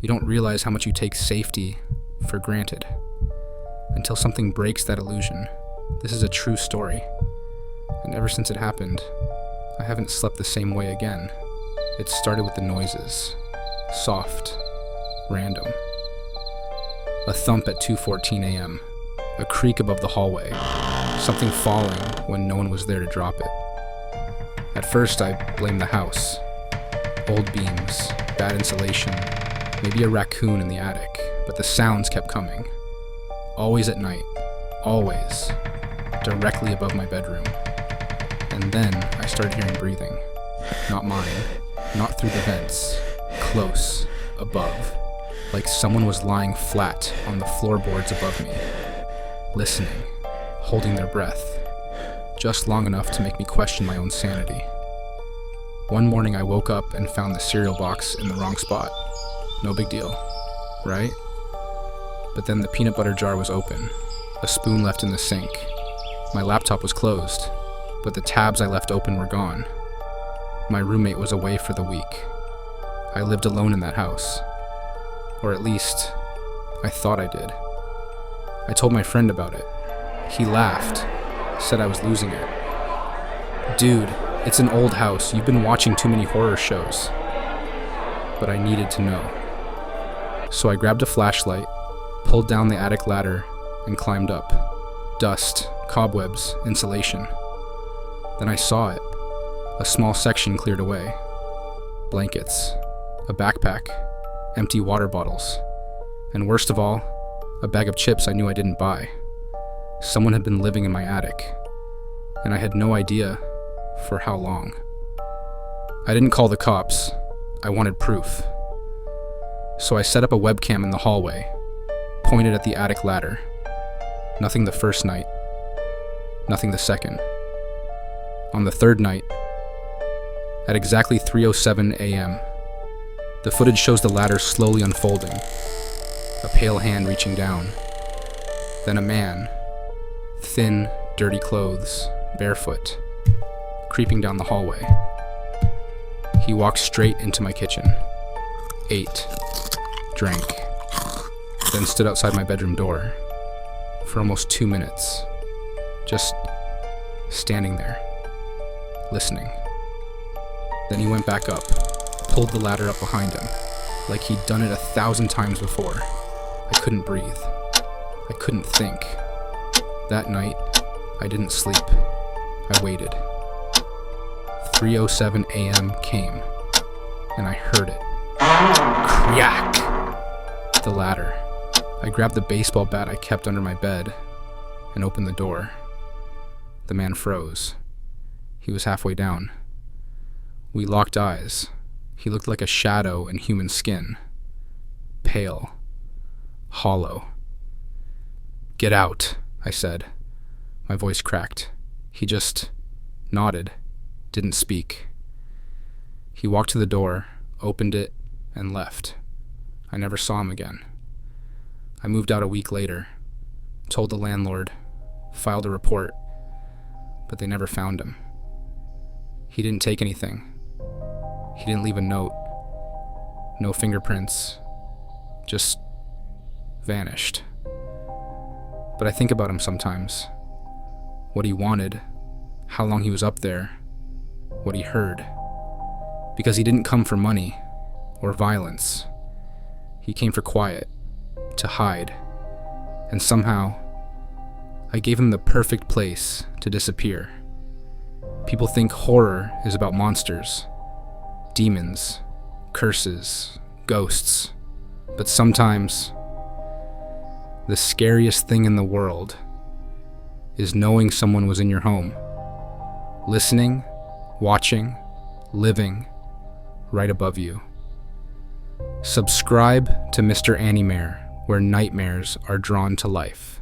You don't realize how much you take safety for granted until something breaks that illusion. This is a true story, and ever since it happened, I haven't slept the same way again. It started with the noises. Soft. Random. A thump at 2:14 a.m. A creak above the hallway. Something falling when no one was there to drop it. At first, I blamed the house. Old beams, bad insulation, maybe a raccoon in the attic, but the sounds kept coming. Always at night. Always. Directly above my bedroom. And then I started hearing breathing. Not mine. Not through the vents. Close. Above. Like someone was lying flat on the floorboards above me. Listening. Holding their breath. Just long enough to make me question my own sanity. One morning I woke up and found the cereal box in the wrong spot. No big deal. Right? But then the peanut butter jar was open. A spoon left in the sink. My laptop was closed, but the tabs I left open were gone. My roommate was away for the week. I lived alone in that house. Or at least, I thought I did. I told my friend about it. He laughed, said I was losing it. Dude, it's an old house. You've been watching too many horror shows. But I needed to know. So I grabbed a flashlight, pulled down the attic ladder, and climbed up. Dust, cobwebs, insulation. Then I saw it. A small section cleared away. Blankets. A backpack. Empty water bottles. And worst of all, a bag of chips I knew I didn't buy. Someone had been living in my attic. And I had no idea for how long. I didn't call the cops. I wanted proof. So I set up a webcam in the hallway, pointed at the attic ladder. Nothing the first night. Nothing the second. On the third night, at exactly 3:07 a.m., the footage shows the ladder slowly unfolding, a pale hand reaching down. Then a man, thin, dirty clothes, barefoot, creeping down the hallway. He walked straight into my kitchen, ate, drank, then stood outside my bedroom door for almost 2 minutes, just standing there, listening. Then he went back up, pulled the ladder up behind him, like he'd done it 1,000 times before. I couldn't breathe. I couldn't think. That night, I didn't sleep. I waited. 3:07 a.m. came, and I heard it. Crack! The ladder. I grabbed the baseball bat I kept under my bed and opened the door. The man froze. He was halfway down. We locked eyes. He looked like a shadow in human skin. Pale. Hollow. "Get out," I said. My voice cracked. He just nodded, didn't speak. He walked to the door, opened it, and left. I never saw him again. I moved out a week later, told the landlord, filed a report, but they never found him. He didn't take anything. He didn't leave a note. No fingerprints. Just vanished. But I think about him sometimes. What he wanted, how long he was up there, what he heard. Because he didn't come for money or violence. He came for quiet, to hide. And somehow, I gave him the perfect place to disappear. People think horror is about monsters, demons, curses, ghosts. But sometimes, the scariest thing in the world is knowing someone was in your home, listening, watching, living, right above you. Subscribe to Mr. AniMare, where nightmares are drawn to life.